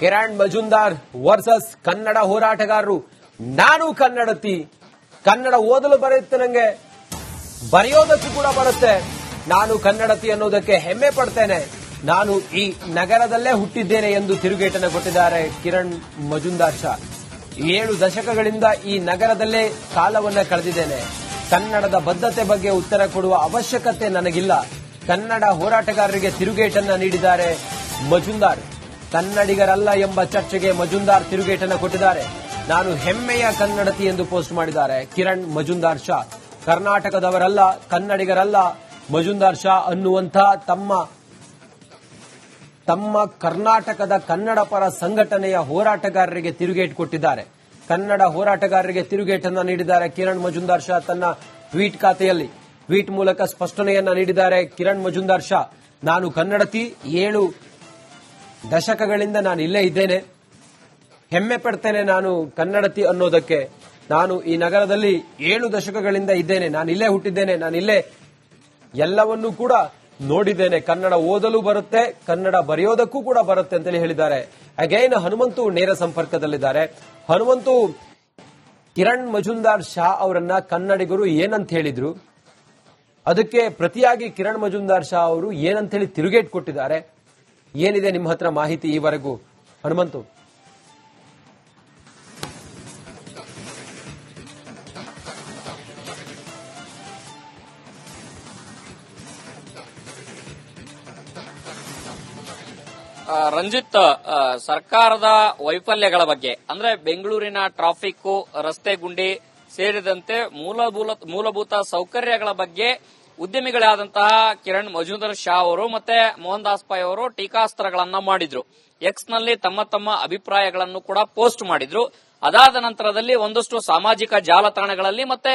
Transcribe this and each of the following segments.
Kiran Mazumdar versus Kannada ಹೋರಾಟಗಾರರು. ನಾನು ಕನ್ನಡತಿ, ಕನ್ನಡ ಓದಲು ಬರುತ್ತೆ, ನಂಗೆ ಬರೆಯೋದಕ್ಕೂ ಕೂಡ ಬರುತ್ತೆ, ನಾನು ಕನ್ನಡತಿ ಅನ್ನೋದಕ್ಕೆ ಹೆಮ್ಮೆ ಪಡ್ತೇನೆ, ನಾನು ಈ ನಗರದಲ್ಲೇ ಹುಟ್ಟಿದ್ದೇನೆ ಎಂದು ತಿರುಗೇಟನ್ನು ಕೊಟ್ಟಿದ್ದಾರೆ ಕಿರಣ್ ಮಜುಂದಾರ್ ಶಾ. 7 ದಶಕಗಳಿಂದ ಈ ನಗರದಲ್ಲೇ ಕಾಲವನ್ನ ಕಳೆದಿದ್ದೇನೆ. ಕನ್ನಡದ ಬದ್ಧತೆ ಬಗ್ಗೆ ಉತ್ತರ ಕೊಡುವ ಅವಶ್ಯಕತೆ ನನಗಿಲ್ಲ. ಕನ್ನಡ ಹೋರಾಟಗಾರರಿಗೆ ತಿರುಗೇಟನ್ನ ನೀಡಿದ್ದಾರೆ ಮಜುಂದಾರ್. ಕನ್ನಡಿಗರಲ್ಲ ಎಂಬ ಚರ್ಚೆಗೆ ಮಜುಂದಾರ್ ತಿರುಗೇಟನ್ನು ಕೊಟ್ಟಿದ್ದಾರೆ. ನಾನು ಹೆಮ್ಮೆಯ ಕನ್ನಡತಿ ಎಂದು ಪೋಸ್ಟ್ ಮಾಡಿದ್ದಾರೆ ಕಿರಣ್ ಮಜುಂದಾರ್ ಶಾ. ಕರ್ನಾಟಕದವರಲ್ಲ, ಕನ್ನಡಿಗರಲ್ಲ ಮಜುಂದಾರ್ ಶಾ ಅನ್ನುವಂಥ ತಮ್ಮ ಕರ್ನಾಟಕದ ಕನ್ನಡ ಪರ ಸಂಘಟನೆಯ ಹೋರಾಟಗಾರರಿಗೆ ತಿರುಗೇಟು ಕೊಟ್ಟಿದ್ದಾರೆ. ಕನ್ನಡ ಹೋರಾಟಗಾರರಿಗೆ ತಿರುಗೇಟನ್ನು ನೀಡಿದ್ದಾರೆ ಕಿರಣ್ ಮಜುಂದಾರ್ ಶಾ. ತನ್ನ ಟ್ವೀಟ್ ಖಾತೆಯಲ್ಲಿ ಟ್ವೀಟ್ ಮೂಲಕ ಸ್ಪಷ್ಟನೆಯನ್ನ ನೀಡಿದ್ದಾರೆ ಕಿರಣ್ ಮಜುಂದಾರ್ ಶಾ. ನಾನು ಕನ್ನಡತಿ, 7 ದಶಕಗಳಿಂದ ನಾನು ಇಲ್ಲೇ ಇದ್ದೇನೆ, ಹೆಮ್ಮೆ ಪಡ್ತೇನೆ ನಾನು ಕನ್ನಡತಿ ಅನ್ನೋದಕ್ಕೆ. ನಾನು ಈ ನಗರದಲ್ಲಿ 7 ದಶಕಗಳಿಂದ ಇದ್ದೇನೆ, ನಾನು ಇಲ್ಲೇ ಹುಟ್ಟಿದ್ದೇನೆ, ನಾನು ಇಲ್ಲೇ ಎಲ್ಲವನ್ನೂ ಕೂಡ ನೋಡಿದ್ದೇನೆ, ಕನ್ನಡ ಓದಲು ಬರುತ್ತೆ, ಕನ್ನಡ ಬರೆಯೋದಕ್ಕೂ ಕೂಡ ಬರುತ್ತೆ ಅಂತೇಳಿ ಹೇಳಿದ್ದಾರೆ. ಅಗೈನ್ ಹನುಮಂತು ನೇರ ಸಂಪರ್ಕದಲ್ಲಿದ್ದಾರೆ. ಹನುಮಂತು, ಕಿರಣ್ ಮಜುಂದಾರ್ ಶಾ ಅವರನ್ನ ಕನ್ನಡಿಗರು ಏನಂತ ಹೇಳಿದ್ರು, ಅದಕ್ಕೆ ಪ್ರತಿಯಾಗಿ ಕಿರಣ್ ಮಜುಂದಾರ್ ಶಾ ಅವರು ಏನಂತ ಹೇಳಿ ತಿರುಗೇಟ್ ಕೊಟ್ಟಿದ್ದಾರೆ, ಏನಿದೆ ನಿಮ್ಮ ಹತ್ರ ಮಾಹಿತಿ ಈವರೆಗೂ ಹನುಮಂತು? ರಂಜಿತ್, ಸರ್ಕಾರದ ವೈಫಲ್ಯಗಳ ಬಗ್ಗೆ ಅಂದ್ರೆ ಬೆಂಗಳೂರಿನ ಟ್ರಾಫಿಕ್, ರಸ್ತೆ ಗುಂಡಿ ಸೇರಿದಂತೆ ಮೂಲಭೂತ ಸೌಕರ್ಯಗಳ ಬಗ್ಗೆ ಉದ್ಯಮಿಗಳಾದಂತಹ ಕಿರಣ್ ಮಜುಂದಾರ್ ಶಾ ಅವರು ಮತ್ತೆ ಮೋಹನ್ ದಾಸ್ ಪೈ ಅವರು ಟೀಕಾಸ್ತ್ರಗಳನ್ನ ಮಾಡಿದ್ರು. ಎಕ್ಸ್ ನಲ್ಲಿ ತಮ್ಮ ಅಭಿಪ್ರಾಯಗಳನ್ನು ಕೂಡ ಪೋಸ್ಟ್ ಮಾಡಿದ್ರು. ಅದಾದ ನಂತರದಲ್ಲಿ ಒಂದಷ್ಟು ಸಾಮಾಜಿಕ ಜಾಲತಾಣಗಳಲ್ಲಿ ಮತ್ತೆ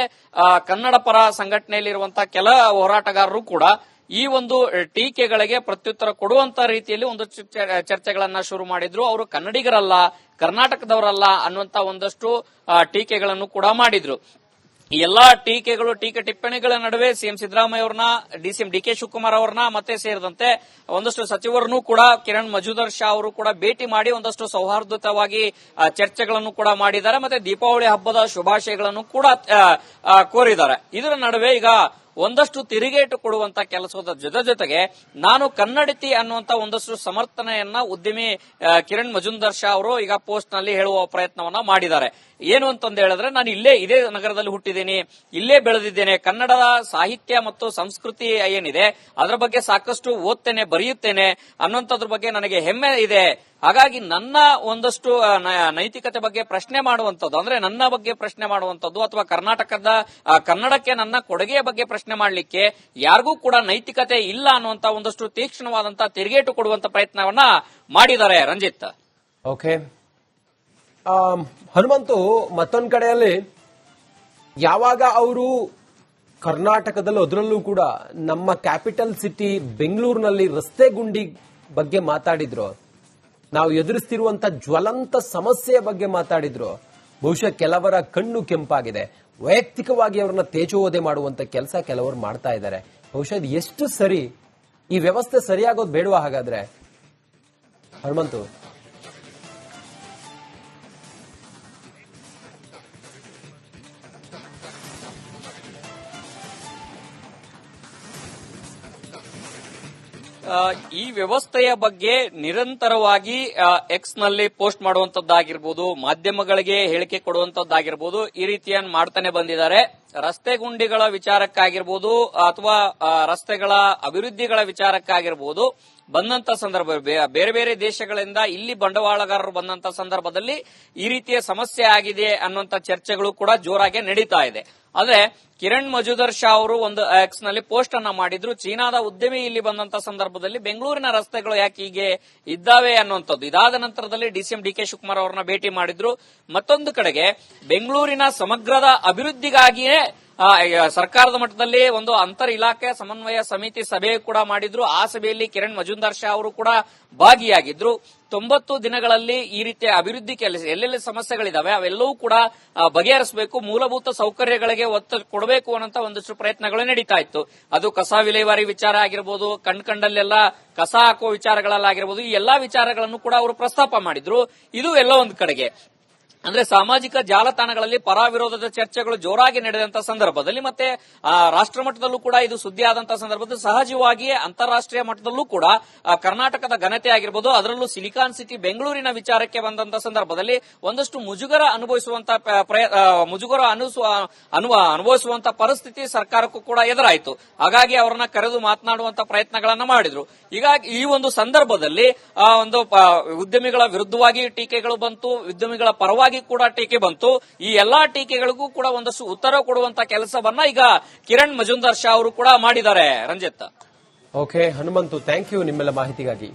ಕನ್ನಡ ಪರ ಸಂಘಟನೆಯಲ್ಲಿರುವಂತಹ ಕೆಲ ಹೋರಾಟಗಾರರು ಕೂಡ ಈ ಒಂದು ಟೀಕೆಗಳಿಗೆ ಪ್ರತ್ಯುತ್ತರ ಕೊಡುವಂತ ರೀತಿಯಲ್ಲಿ ಒಂದು ಚರ್ಚೆಗಳನ್ನ ಶುರು ಮಾಡಿದ್ರು. ಅವರು ಕನ್ನಡಿಗರಲ್ಲ, ಕರ್ನಾಟಕದವರಲ್ಲ ಅನ್ನುವಂತ ಒಂದಷ್ಟು ಟೀಕೆಗಳನ್ನು ಕೂಡ ಮಾಡಿದ್ರು. ಈ ಎಲ್ಲಾ ಟೀಕೆಗಳು, ಟೀಕೆ ಟಿಪ್ಪಣಿಗಳ ನಡುವೆ ಸಿಎಂ ಸಿದ್ದರಾಮಯ್ಯ ಅವರನ್ನ, ಡಿಸಿಎಂ ಡಿಕೆ ಶಿವಕುಮಾರ್ ಅವರನ್ನ ಮತ್ತೆ ಸೇರಿದಂತೆ ಒಂದಷ್ಟು ಸಚಿವರನ್ನು ಕೂಡ ಕಿರಣ್ ಮಜುಂದಾರ್ ಶಾ ಅವರು ಕೂಡ ಭೇಟಿ ಮಾಡಿ ಒಂದಷ್ಟು ಸೌಹಾರ್ದಯುತವಾಗಿ ಚರ್ಚೆಗಳನ್ನು ಕೂಡ ಮಾಡಿದ್ದಾರೆ. ಮತ್ತೆ ದೀಪಾವಳಿ ಹಬ್ಬದ ಶುಭಾಶಯಗಳನ್ನು ಕೂಡ ಕೋರಿದ್ದಾರೆ. ಇದರ ನಡುವೆ ಈಗ ಒಂದಷ್ಟು ತಿರುಗೇಟು ಕೊಡುವಂತ ಕೆಲಸದ ಜೊತೆಗೆ ನಾನು ಕನ್ನಡತಿ ಅನ್ನುವಂತ ಒಂದಷ್ಟು ಸಮರ್ಥನೆಯನ್ನ ಉದ್ಯಮಿ ಕಿರಣ್ ಮಜುಂದಾರ್ ಶಾ ಅವರು ಈಗ ಪೋಸ್ಟ್ ನಲ್ಲಿ ಹೇಳುವ ಪ್ರಯತ್ನವನ್ನ ಮಾಡಿದ್ದಾರೆ. ಏನು ಅಂತಂದು ಹೇಳಿದ್ರೆ, ನಾನು ಇದೇ ನಗರದಲ್ಲಿ ಹುಟ್ಟಿದ್ದೀನಿ, ಇಲ್ಲೇ ಬೆಳೆದಿದ್ದೇನೆ, ಕನ್ನಡದ ಸಾಹಿತ್ಯ ಮತ್ತು ಸಂಸ್ಕೃತಿ ಏನಿದೆ ಅದರ ಬಗ್ಗೆ ಸಾಕಷ್ಟು ಓದ್ತೇನೆ, ಬರೆಯುತ್ತೇನೆ ಅನ್ನುವಂಥದ್ರ ಬಗ್ಗೆ ನನಗೆ ಹೆಮ್ಮೆ ಇದೆ. ಹಾಗಾಗಿ ನನ್ನ ಒಂದಷ್ಟು ನೈತಿಕತೆ ಬಗ್ಗೆ ಪ್ರಶ್ನೆ ಮಾಡುವಂತದ್ದು, ಅಂದ್ರೆ ನನ್ನ ಬಗ್ಗೆ ಪ್ರಶ್ನೆ ಮಾಡುವಂತದ್ದು ಅಥವಾ ಕನ್ನಡಕ್ಕೆ ನನ್ನ ಕೊಡುಗೆಯ ಬಗ್ಗೆ ಪ್ರಶ್ನೆ ಮಾಡಲಿಕ್ಕೆ ಯಾರಿಗೂ ಕೂಡ ನೈತಿಕತೆ ಇಲ್ಲ ಅನ್ನುವಂತ ಒಂದಷ್ಟು ತೀಕ್ಷ್ಣವಾದಂತಹ ತಿರುಗೇಟು ಕೊಡುವಂತ ಪ್ರಯತ್ನವನ್ನ ಮಾಡಿದ್ದಾರೆ ರಂಜಿತ್. ಓಕೆ ಹನುಮಂತು, ಮತ್ತೊಂದು ಕಡೆಯಲ್ಲಿ ಯಾವಾಗ ಅವರು ಕರ್ನಾಟಕದಲ್ಲೂ ಅದರಲ್ಲೂ ಕೂಡ ನಮ್ಮ ಕ್ಯಾಪಿಟಲ್ ಸಿಟಿ ಬೆಂಗಳೂರಿನಲ್ಲಿ ರಸ್ತೆ ಗುಂಡಿ ಬಗ್ಗೆ ಮಾತಾಡಿದ್ರು, ನಾವು ಎದುರಿಸ್ತಿರುವಂತ ಜ್ವಲಂತ ಸಮಸ್ಯೆಯ ಬಗ್ಗೆ ಮಾತಾಡಿದ್ರು, ಬಹುಶಃ ಕೆಲವರ ಕಣ್ಣು ಕೆಂಪಾಗಿದೆ. ವೈಯಕ್ತಿಕವಾಗಿ ಅವರನ್ನ ತೇಜೋವಧೆ ಮಾಡುವಂತ ಕೆಲಸ ಕೆಲವರು ಮಾಡ್ತಾ ಇದ್ದಾರೆ. ಬಹುಶಃ ಇದು ಎಷ್ಟು ಸರಿ? ಈ ವ್ಯವಸ್ಥೆ ಸರಿಯಾಗೋದು ಬೇಡವಾ ಹಾಗಾದ್ರೆ ಹನುಮಂತು? ಈ ವ್ಯವಸ್ಥೆಯ ಬಗ್ಗೆ ನಿರಂತರವಾಗಿ ಎಕ್ಸ್ ನಲ್ಲಿ ಪೋಸ್ಟ್ ಮಾಡುವಂತದ್ದಾಗಿರ್ಬೋದು, ಮಾಧ್ಯಮಗಳಿಗೆ ಹೇಳಿಕೆ ಕೊಡುವಂತದ್ದಾಗಿರ್ಬೋದು, ಈ ರೀತಿಯನ್ನು ಮಾಡ್ತಾನೆ ಬಂದಿದ್ದಾರೆ. ರಸ್ತೆ ಗುಂಡಿಗಳ ವಿಚಾರಕ್ಕಾಗಿರ್ಬೋದು ಅಥವಾ ರಸ್ತೆಗಳ ಅಭಿವೃದ್ಧಿಗಳ ವಿಚಾರಕ್ಕಾಗಿರ್ಬೋದು ಬಂದಂತ ಸಂದರ್ಭ, ಬೇರೆ ಬೇರೆ ದೇಶಗಳಿಂದ ಇಲ್ಲಿ ಬಂಡವಾಳಗಾರರು ಬಂದಂತ ಸಂದರ್ಭದಲ್ಲಿ ಈ ರೀತಿಯ ಸಮಸ್ಯೆ ಆಗಿದೆ ಅನ್ನುವಂತ ಚರ್ಚೆಗಳು ಕೂಡ ಜೋರಾಗಿ ನಡೀತಾ ಇದೆ. ಆದ್ರೆ ಕಿರಣ್ ಮಜುಂದಾರ್ ಶಾ ಅವರು ಒಂದು ಎಕ್ಸ್ ನಲ್ಲಿ ಪೋಸ್ಟ್ ಅನ್ನ ಮಾಡಿದ್ರು. ಚೀನಾದ ಉದ್ಯಮಿ ಇಲ್ಲಿ ಬಂದಂತ ಸಂದರ್ಭದಲ್ಲಿ ಬೆಂಗಳೂರಿನ ರಸ್ತೆಗಳು ಯಾಕೆ ಹೀಗೆ ಇದ್ದಾವೆ ಅನ್ನುವಂಥದ್ದು. ಇದಾದ ನಂತರದಲ್ಲಿ ಡಿಸಿಎಂ ಡಿಕೆ ಶಿವಕುಮಾರ್ ಅವರನ್ನ ಭೇಟಿ ಮಾಡಿದ್ರು. ಮತ್ತೊಂದು ಕಡೆಗೆ ಬೆಂಗಳೂರಿನ ಸಮಗ್ರದ ಅಭಿವೃದ್ಧಿಗಾಗಿಯೇ ಸರ್ಕಾರದ ಮಟ್ಟದಲ್ಲಿ ಒಂದು ಅಂತರ್ ಇಲಾಖೆ ಸಮನ್ವಯ ಸಮಿತಿ ಸಭೆ ಕೂಡ ಮಾಡಿದ್ರು. ಆ ಸಭೆಯಲ್ಲಿ ಕಿರಣ್ ಮಜುಂದಾರ್ ಶಾ ಅವರು ಕೂಡ ಭಾಗಿಯಾಗಿದ್ರು. 90 ದಿನಗಳಲ್ಲಿ ಈ ರೀತಿಯ ಅಭಿವೃದ್ಧಿ ಕೆಲಸ ಎಲ್ಲೆಲ್ಲಿ ಸಮಸ್ಯೆಗಳಿದಾವೆ ಅವೆಲ್ಲವೂ ಕೂಡ ಬಗೆಹರಿಸಬೇಕು, ಮೂಲಭೂತ ಸೌಕರ್ಯಗಳಿಗೆ ಒತ್ತು ಕೊಡಬೇಕು ಅನ್ನೋ ಒಂದಷ್ಟು ಪ್ರಯತ್ನಗಳು ನಡೀತಾ ಇತ್ತು. ಅದು ಕಸ ವಿಲೇವಾರಿ ವಿಚಾರ ಆಗಿರ್ಬೋದು, ಕಂಡಲ್ಲೆಲ್ಲ ಕಸ ಹಾಕುವ ವಿಚಾರಗಳಲ್ಲಾಗಿರ್ಬೋದು, ಈ ಎಲ್ಲಾ ವಿಚಾರಗಳನ್ನು ಕೂಡ ಅವರು ಪ್ರಸ್ತಾಪ ಮಾಡಿದ್ರು. ಇದು ಎಲ್ಲ ಒಂದು ಕಡೆಗೆ ಅಂದ್ರೆ ಸಾಮಾಜಿಕ ಜಾಲತಾಣಗಳಲ್ಲಿ ಪರ ವಿರೋಧದ ಚರ್ಚೆಗಳು ಜೋರಾಗಿ ನಡೆದಂತಹ ಸಂದರ್ಭದಲ್ಲಿ ಮತ್ತೆ ರಾಷ್ಟ್ರ ಮಟ್ಟದಲ್ಲೂ ಕೂಡ ಇದು ಸುದ್ದಿ ಆದಂತಹ ಸಂದರ್ಭದಲ್ಲಿ ಸಹಜವಾಗಿಯೇ ಅಂತಾರಾಷ್ಟ್ರೀಯ ಮಟ್ಟದಲ್ಲೂ ಕೂಡ ಕರ್ನಾಟಕದ ಘನತೆ ಆಗಿರ್ಬೋದು, ಅದರಲ್ಲೂ ಸಿಲಿಕಾನ್ ಸಿಟಿ ಬೆಂಗಳೂರಿನ ವಿಚಾರಕ್ಕೆ ಬಂದಂತಹ ಸಂದರ್ಭದಲ್ಲಿ ಒಂದಷ್ಟು ಮುಜುಗರ ಅನುಭವಿಸುವಂತ ಪರಿಸ್ಥಿತಿ ಸರ್ಕಾರಕ್ಕೂ ಕೂಡ ಎದುರಾಯಿತು. ಹಾಗಾಗಿ ಅವರನ್ನ ಕರೆದು ಮಾತನಾಡುವಂತ ಪ್ರಯತ್ನಗಳನ್ನ ಮಾಡಿದ್ರು. ಹೀಗಾಗಿ ಈ ಒಂದು ಸಂದರ್ಭದಲ್ಲಿ ಒಂದು ಉದ್ಯಮಿಗಳ ವಿರುದ್ಧವಾಗಿ ಟೀಕೆಗಳು ಬಂತು, ಉದ್ಯಮಿಗಳ ಪರವಾಗಿ ಕೂಡ ಟೀಕೆ ಬಂತು. ಈ ಎಲ್ಲಾ ಟೀಕೆಗಳಿಗೂ ಕೂಡ ಒಂದಷ್ಟು ಉತ್ತರ ಕೊಡುವಂತ ಕೆಲಸವನ್ನ ಈಗ ಕಿರಣ್ ಮಜುಂದಾರ್ ಶಾ ಅವರು ಕೂಡ ಮಾಡಿದ್ದಾರೆ. Ranjit. Okay Hanumanthu, thank you ನಿಮ್ಮೆಲ್ಲ ಮಾಹಿತಿಗಾಗಿ.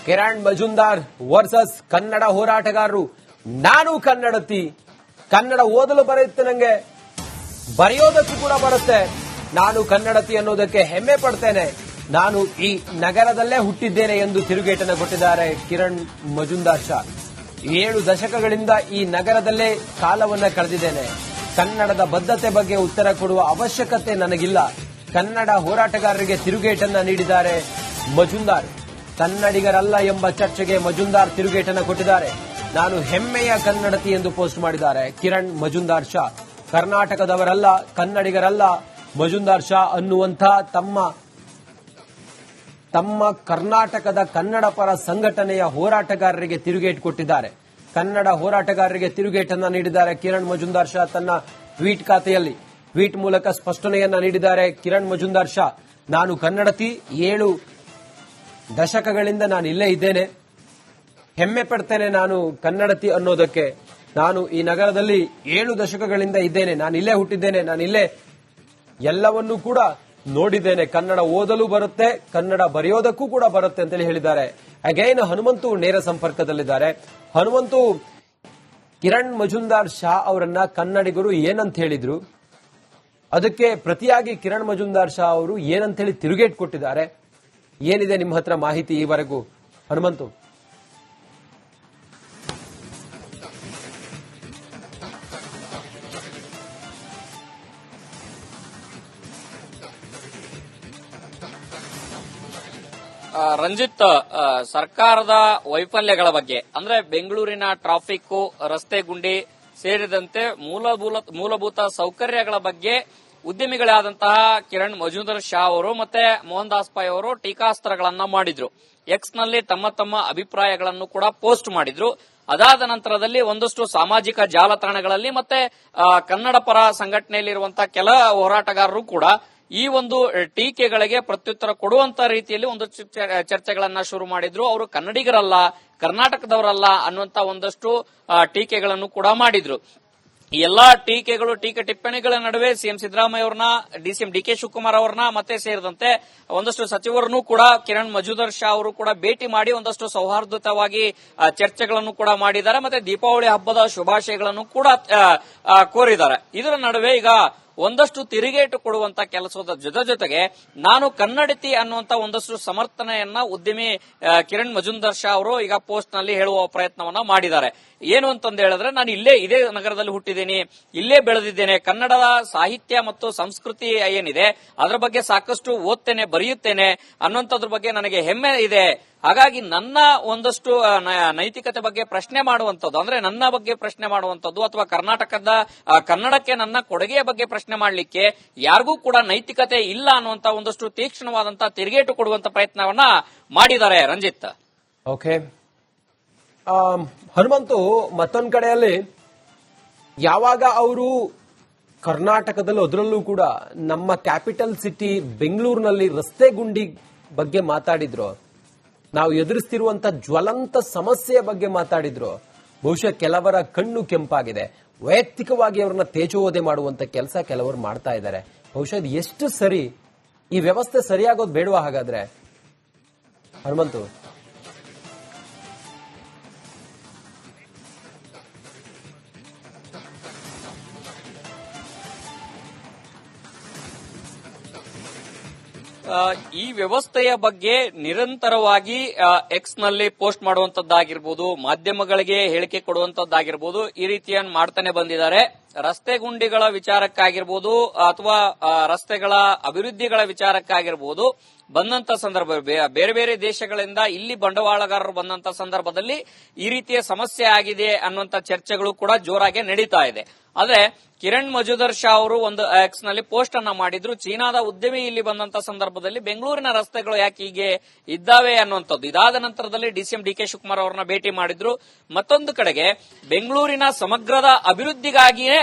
ಕಿರಣ್ ಮಜುಂದಾರ್ ವರ್ಸಸ್ ಕನ್ನಡ ಹೋರಾಟಗಾರರು. ನಾನು ಕನ್ನಡತಿ, ಕನ್ನಡ ಓದಲು ಬರುತ್ತೆ, ನಂಗೆ ಬರೆಯೋದಕ್ಕೂ ಕೂಡ ಬರುತ್ತೆ, ನಾನು ಕನ್ನಡತಿ ಅನ್ನೋದಕ್ಕೆ ಹೆಮ್ಮೆ ಪಡ್ತೇನೆ, ನಾನು ಈ ನಗರದಲ್ಲೇ ಹುಟ್ಟಿದ್ದೇನೆ ಎಂದು ತಿರುಗೇಟನ್ನು ಕೊಟ್ಟಿದ್ದಾರೆ ಕಿರಣ್ ಮಜುಂದಾರ್ ಶಾ. 7 ದಶಕಗಳಿಂದ ಈ ನಗರದಲ್ಲೇ ಕಾಲವನ್ನ ಕಳೆದಿದ್ದೇನೆ, ಕನ್ನಡದ ಬದ್ಧತೆ ಬಗ್ಗೆ ಉತ್ತರ ಕೊಡುವ ಅವಶ್ಯಕತೆ ನನಗಿಲ್ಲ. ಕನ್ನಡ ಹೋರಾಟಗಾರರಿಗೆ ತಿರುಗೇಟನ್ನ ನೀಡಿದ್ದಾರೆ ಮಜುಂದಾರ್. ಕನ್ನಡಿಗರಲ್ಲ ಎಂಬ ಚರ್ಚೆಗೆ ಮಜುಂದಾರ್ ತಿರುಗೇಟನ್ನು ಕೊಟ್ಟಿದ್ದಾರೆ. ನಾನು ಹೆಮ್ಮೆಯ ಕನ್ನಡತಿ ಎಂದು ಪೋಸ್ಟ್ ಮಾಡಿದ್ದಾರೆ ಕಿರಣ್ ಮಜುಂದಾರ್ ಶಾ. ಕರ್ನಾಟಕದವರಲ್ಲ, ಕನ್ನಡಿಗರಲ್ಲ ಮಜುಂದಾರ್ ಶಾ ಅನ್ನುವಂಥ ತಮ್ಮ ಕರ್ನಾಟಕದ ಕನ್ನಡ ಪರ ಸಂಘಟನೆಯ ಹೋರಾಟಗಾರರಿಗೆ ತಿರುಗೇಟು ಕೊಟ್ಟಿದ್ದಾರೆ. ಕನ್ನಡ ಹೋರಾಟಗಾರರಿಗೆ ತಿರುಗೇಟನ್ನ ನೀಡಿದ್ದಾರೆ ಕಿರಣ್ ಮಜುಂದಾರ್ ಶಾ ತನ್ನ ಟ್ವೀಟ್ ಖಾತೆಯಲ್ಲಿ. ಟ್ವೀಟ್ ಮೂಲಕ ಸ್ಪಷ್ಟನೆಯನ್ನ ನೀಡಿದ್ದಾರೆ ಕಿರಣ್ ಮಜುಂದಾರ್ ಶಾ. ನಾನು ಕನ್ನಡತಿ, 7 ದಶಕಗಳಿಂದ ನಾನು ಇಲ್ಲೇ ಇದ್ದೇನೆ, ಹೆಮ್ಮೆ ಪಡ್ತೇನೆ ನಾನು ಕನ್ನಡತಿ ಅನ್ನೋದಕ್ಕೆ. ನಾನು ಈ ನಗರದಲ್ಲಿ 7 ದಶಕಗಳಿಂದ ಇದ್ದೇನೆ, ನಾನು ಇಲ್ಲೇ ಹುಟ್ಟಿದ್ದೇನೆ, ನಾನು ಇಲ್ಲೇ ಎಲ್ಲವನ್ನೂ ಕೂಡ ನೋಡಿದ್ದೇನೆ, ಕನ್ನಡ ಓದಲು ಬರುತ್ತೆ, ಕನ್ನಡ ಬರೆಯೋದಕ್ಕೂ ಕೂಡ ಬರುತ್ತೆ ಅಂತೇಳಿ ಹೇಳಿದ್ದಾರೆ. ಅಗೈನ್ ಹನುಮಂತು ನೇರ ಸಂಪರ್ಕದಲ್ಲಿದ್ದಾರೆ. ಹನುಮಂತು, ಕಿರಣ್ ಮಜುಂದಾರ್ ಶಾ ಅವರನ್ನ ಕನ್ನಡಿಗರು ಏನಂತ ಹೇಳಿದ್ರು, ಅದಕ್ಕೆ ಪ್ರತಿಯಾಗಿ ಕಿರಣ್ ಮಜುಂದಾರ್ ಶಾ ಅವರು ಏನಂತ ಹೇಳಿ ತಿರುಗೇಟು ಕೊಟ್ಟಿದ್ದಾರೆ, ಏನಿದೆ ನಿಮ್ಮ ಹತ್ರ ಮಾಹಿತಿ ಈವರೆಗೂ ಹನುಮಂತು? ರಂಜಿತ್, ಸರ್ಕಾರದ ವೈಫಲ್ಯಗಳ ಬಗ್ಗೆ ಅಂದ್ರೆ ಬೆಂಗಳೂರಿನ ಟ್ರಾಫಿಕ್, ರಸ್ತೆ ಗುಂಡಿ ಸೇರಿದಂತೆ ಮೂಲಭೂತ ಸೌಕರ್ಯಗಳ ಬಗ್ಗೆ ಉದ್ಯಮಿಗಳಾದಂತಹ ಕಿರಣ್ ಮಜುಂದಾರ್ ಶಾ ಅವರು ಮತ್ತೆ ಮೋಹನ್ ದಾಸ್ ಪೈ ಅವರು ಟೀಕಾಸ್ತ್ರಗಳನ್ನ ಮಾಡಿದ್ರು. ಎಕ್ಸ್ ನಲ್ಲಿ ತಮ್ಮ ಅಭಿಪ್ರಾಯಗಳನ್ನು ಕೂಡ ಪೋಸ್ಟ್ ಮಾಡಿದ್ರು. ಅದಾದ ನಂತರದಲ್ಲಿ ಒಂದಷ್ಟು ಸಾಮಾಜಿಕ ಜಾಲತಾಣಗಳಲ್ಲಿ ಮತ್ತೆ ಕನ್ನಡ ಪರ ಸಂಘಟನೆಯಲ್ಲಿರುವಂತಹ ಕೆಲ ಹೋರಾಟಗಾರರು ಕೂಡ ಈ ಒಂದು ಟೀಕೆಗಳಿಗೆ ಪ್ರತ್ಯುತ್ತರ ಕೊಡುವಂತ ರೀತಿಯಲ್ಲಿ ಒಂದು ಚರ್ಚೆಗಳನ್ನ ಶುರು ಮಾಡಿದ್ರು. ಅವರು ಕನ್ನಡಿಗರಲ್ಲ, ಕರ್ನಾಟಕದವರಲ್ಲ ಅನ್ನುವಂತ ಒಂದಷ್ಟು ಟೀಕೆಗಳನ್ನು ಕೂಡ ಮಾಡಿದ್ರು. ಈ ಎಲ್ಲಾ ಟೀಕೆಗಳು, ಟೀಕೆ ಟಿಪ್ಪಣಿಗಳ ನಡುವೆ ಸಿಎಂ ಸಿದ್ದರಾಮಯ್ಯ ಅವರನ್ನ, ಡಿಸಿಎಂ ಡಿಕೆ ಶಿವಕುಮಾರ್ ಅವರನ್ನ ಮತ್ತೆ ಸೇರಿದಂತೆ ಒಂದಷ್ಟು ಸಚಿವರನ್ನು ಕೂಡ ಕಿರಣ್ ಮಜುಂದಾರ್ ಶಾ ಅವರು ಕೂಡ ಭೇಟಿ ಮಾಡಿ ಒಂದಷ್ಟು ಸೌಹಾರ್ದಯುತವಾಗಿ ಚರ್ಚೆಗಳನ್ನು ಕೂಡ ಮಾಡಿದ್ದಾರೆ. ಮತ್ತೆ ದೀಪಾವಳಿ ಹಬ್ಬದ ಶುಭಾಶಯಗಳನ್ನು ಕೂಡ ಕೋರಿದ್ದಾರೆ. ಇದರ ನಡುವೆ ಈಗ ಒಂದಷ್ಟು ತಿರುಗೇಟು ಕೊಡುವಂತ ಕೆಲಸದ ಜೊತೆಗೆ ನಾನು ಕನ್ನಡತಿ ಅನ್ನುವಂತ ಒಂದಷ್ಟು ಸಮರ್ಥನೆಯನ್ನ ಉದ್ಯಮಿ ಕಿರಣ್ ಮಜುಂದಾರ್ ಶಾ ಅವರು ಈಗ ಪೋಸ್ಟ್ ನಲ್ಲಿ ಹೇಳುವ ಪ್ರಯತ್ನವನ್ನ ಮಾಡಿದ್ದಾರೆ. ಏನು ಅಂತಂದು ಹೇಳಿದ್ರೆ, ನಾನು ಇದೇ ನಗರದಲ್ಲಿ ಹುಟ್ಟಿದ್ದೀನಿ, ಇಲ್ಲೇ ಬೆಳೆದಿದ್ದೇನೆ, ಕನ್ನಡದ ಸಾಹಿತ್ಯ ಮತ್ತು ಸಂಸ್ಕೃತಿ ಏನಿದೆ ಅದರ ಬಗ್ಗೆ ಸಾಕಷ್ಟು ಓದ್ತೇನೆ, ಬರೆಯುತ್ತೇನೆ ಅನ್ನುವಂಥದ್ರ ಬಗ್ಗೆ ನನಗೆ ಹೆಮ್ಮೆ ಇದೆ. ಹಾಗಾಗಿ ನನ್ನ ಒಂದಷ್ಟು ನೈತಿಕತೆ ಬಗ್ಗೆ ಪ್ರಶ್ನೆ ಮಾಡುವಂಥದ್ದು, ಅಂದ್ರೆ ನನ್ನ ಬಗ್ಗೆ ಪ್ರಶ್ನೆ ಮಾಡುವಂಥದ್ದು ಅಥವಾ ಕನ್ನಡಕ್ಕೆ ನನ್ನ ಕೊಡುಗೆಯ ಬಗ್ಗೆ ಪ್ರಶ್ನೆ ಮಾಡಲಿಕ್ಕೆ ಯಾರಿಗೂ ಕೂಡ ನೈತಿಕತೆ ಇಲ್ಲ ಅನ್ನುವಂತ ಒಂದಷ್ಟು ತೀಕ್ಷ್ಣವಾದಂತಹ ತಿರುಗೇಟು ಕೊಡುವಂತ ಪ್ರಯತ್ನವನ್ನ ಮಾಡಿದ್ದಾರೆ. ರಂಜಿತ್. ಓಕೆ ಹನುಮಂತು, ಮತ್ತೊಂದು ಕಡೆಯಲ್ಲಿ ಯಾವಾಗ ಅವರು ಕರ್ನಾಟಕದಲ್ಲೂ ಅದರಲ್ಲೂ ಕೂಡ ನಮ್ಮ ಕ್ಯಾಪಿಟಲ್ ಸಿಟಿ ಬೆಂಗಳೂರಿನಲ್ಲಿ ರಸ್ತೆ ಗುಂಡಿ ಬಗ್ಗೆ ಮಾತಾಡಿದ್ರು, ನಾವು ಎದುರಿಸ್ತಿರುವಂತ ಜ್ವಲಂತ ಸಮಸ್ಯೆಯ ಬಗ್ಗೆ ಮಾತಾಡಿದ್ರು, ಬಹುಶಃ ಕೆಲವರ ಕಣ್ಣು ಕೆಂಪಾಗಿದೆ. ವೈಯಕ್ತಿಕವಾಗಿ ಅವರನ್ನ ತೇಜೋವಧೆ ಮಾಡುವಂತ ಕೆಲಸ ಕೆಲವರು ಮಾಡ್ತಾ ಇದ್ದಾರೆ. ಬಹುಶಃ ಇದು ಎಷ್ಟು ಸರಿ? ಈ ವ್ಯವಸ್ಥೆ ಸರಿಯಾಗೋದು ಬೇಡವಾ ಹಾಗಾದ್ರೆ? ಹನುಮಂತು. ಈ ವ್ಯವಸ್ಥೆಯ ಬಗ್ಗೆ ನಿರಂತರವಾಗಿ ಎಕ್ಸ್ ನಲ್ಲಿ ಪೋಸ್ಟ್ ಮಾಡುವಂತದ್ದಾಗಿರ್ಬೋದು, ಮಾಧ್ಯಮಗಳಿಗೆ ಹೇಳಿಕೆ ಕೊಡುವಂತದ್ದಾಗಿರ್ಬೋದು, ಈ ರೀತಿಯನ್ನು ಮಾಡ್ತಾನೆ ಬಂದಿದ್ದಾರೆ. ರಸ್ತೆ ಗುಂಡಿಗಳ ವಿಚಾರಕ್ಕಾಗಿರ್ಬೋದು ಅಥವಾ ರಸ್ತೆಗಳ ಅಭಿವೃದ್ಧಿಗಳ ವಿಚಾರಕ್ಕಾಗಿರ್ಬೋದು ಬಂದಂತ ಸಂದರ್ಭ, ಬೇರೆ ಬೇರೆ ದೇಶಗಳಿಂದ ಇಲ್ಲಿ ಬಂಡವಾಳಗಾರರು ಬಂದಂತ ಸಂದರ್ಭದಲ್ಲಿ ಈ ರೀತಿಯ ಸಮಸ್ಯೆ ಆಗಿದೆ ಅನ್ನುವಂತ ಚರ್ಚೆಗಳು ಕೂಡ ಜೋರಾಗಿ ನಡೀತಾ ಇದೆ. ಆದ್ರೆ ಕಿರಣ್ ಮಜುಂದಾರ್ ಶಾ ಅವರು ಒಂದು ಎಕ್ಸ್ ನಲ್ಲಿ ಪೋಸ್ಟ್ ಅನ್ನ ಮಾಡಿದ್ರು. ಚೀನಾದ ಉದ್ಯಮಿ ಇಲ್ಲಿ ಬಂದಂತ ಸಂದರ್ಭದಲ್ಲಿ ಬೆಂಗಳೂರಿನ ರಸ್ತೆಗಳು ಯಾಕೆ ಹೀಗೆ ಇದ್ದಾವೆ ಅನ್ನುವಂಥದ್ದು. ಇದಾದ ನಂತರದಲ್ಲಿ ಡಿಸಿಎಂ ಡಿ ಕೆ ಶಿವಕುಮಾರ್ ಅವರನ್ನ ಭೇಟಿ ಮಾಡಿದ್ರು. ಮತ್ತೊಂದು ಕಡೆಗೆ ಬೆಂಗಳೂರಿನ ಸಮಗ್ರದ ಅಭಿವೃದ್ಧಿಗಾಗಿಯೇ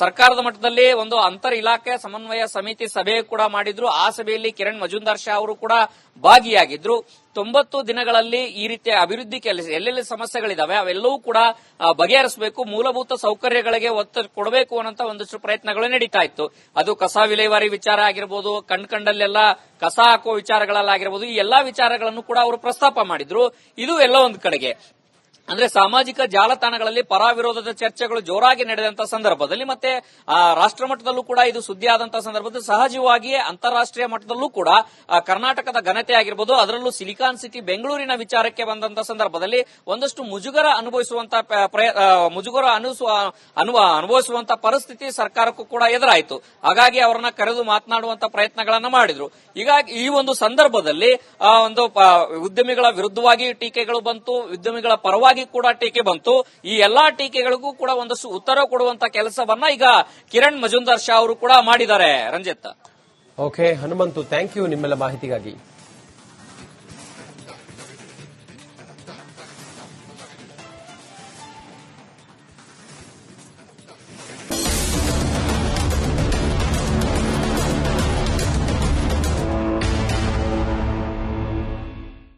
ಸರ್ಕಾರದ ಮಟ್ಟದಲ್ಲಿ ಒಂದು ಅಂತರ್ ಇಲಾಖೆ ಸಮನ್ವಯ ಸಮಿತಿ ಸಭೆ ಕೂಡ ಮಾಡಿದ್ರು. ಆ ಸಭೆಯಲ್ಲಿ ಕಿರಣ್ ಮಜುಂದಾರ್ ಶಾ ಅವರು ಕೂಡ ಭಾಗಿಯಾಗಿದ್ರು. 90 ದಿನಗಳಲ್ಲಿ ಈ ರೀತಿಯ ಅಭಿವೃದ್ಧಿ ಕೆಲಸ ಎಲ್ಲೆಲ್ಲಿ ಸಮಸ್ಯೆಗಳಿದಾವೆ ಅವೆಲ್ಲವೂ ಕೂಡ ಬಗೆಹರಿಸಬೇಕು, ಮೂಲಭೂತ ಸೌಕರ್ಯಗಳಿಗೆ ಒತ್ತು ಕೊಡಬೇಕು ಅನ್ನೋಂತ ಒಂದಷ್ಟು ಪ್ರಯತ್ನಗಳು ನಡೀತಾ ಇತ್ತು. ಅದು ಕಸ ವಿಲೇವಾರಿ ವಿಚಾರ ಆಗಿರ್ಬೋದು, ಕಂಡಲ್ಲೆಲ್ಲ ಕಸ ಹಾಕುವ ವಿಚಾರಗಳಲ್ಲಾಗಿರ್ಬೋದು, ಈ ಎಲ್ಲಾ ವಿಚಾರಗಳನ್ನು ಕೂಡ ಅವರು ಪ್ರಸ್ತಾಪ ಮಾಡಿದ್ರು. ಇದು ಎಲ್ಲ ಒಂದು ಕಡೆಗೆ ಅಂದ್ರೆ ಸಾಮಾಜಿಕ ಜಾಲತಾಣಗಳಲ್ಲಿ ಪರ ವಿರೋಧದ ಚರ್ಚೆಗಳು ಜೋರಾಗಿ ನಡೆದಂತ ಸಂದರ್ಭದಲ್ಲಿ ಮತ್ತೆ ರಾಷ್ಟ್ರ ಮಟ್ಟದಲ್ಲೂ ಕೂಡ ಇದು ಸುದ್ದಿ ಆದಂತಹ ಸಂದರ್ಭದಲ್ಲಿ ಸಹಜವಾಗಿಯೇ ಅಂತಾರಾಷ್ಟ್ರೀಯ ಮಟ್ಟದಲ್ಲೂ ಕೂಡ ಕರ್ನಾಟಕದ ಘನತೆ ಆಗಿರ್ಬೋದು, ಅದರಲ್ಲೂ ಸಿಲಿಕಾನ್ ಸಿಟಿ ಬೆಂಗಳೂರಿನ ವಿಚಾರಕ್ಕೆ ಬಂದಂತ ಸಂದರ್ಭದಲ್ಲಿ ಒಂದಷ್ಟು ಮುಜುಗರ ಅನುಭವಿಸುವಂತ ಪರಿಸ್ಥಿತಿ ಸರ್ಕಾರಕ್ಕೂ ಕೂಡ ಎದುರಾಯಿತು. ಹಾಗಾಗಿ ಅವರನ್ನ ಕರೆದು ಮಾತನಾಡುವಂತ ಪ್ರಯತ್ನಗಳನ್ನ ಮಾಡಿದ್ರು. ಹೀಗಾಗಿ ಈ ಒಂದು ಸಂದರ್ಭದಲ್ಲಿ ಒಂದು ಉದ್ಯಮಿಗಳ ವಿರುದ್ಧವಾಗಿ ಟೀಕೆಗಳು ಬಂತು, ಉದ್ಯಮಿಗಳ ಪರವಾಗಿ ಕೂಡ ಟೀಕೆ ಬಂತು. ಈ ಎಲ್ಲಾ ಟೀಕೆಗಳಿಗೂ ಕೂಡ ಒಂದಷ್ಟು ಉತ್ತರ ಕೊಡುವಂತ ಕೆಲಸವನ್ನ ಈಗ ಕಿರಣ್ ಮಜುಂದಾರ್ ಶಾ ಅವರು ಕೂಡ ಮಾಡಿದ್ದಾರೆ. Ranjit. Okay Hanumanthu, thank you ನಿಮ್ಮೆಲ್ಲ ಮಾಹಿತಿಗಾಗಿ.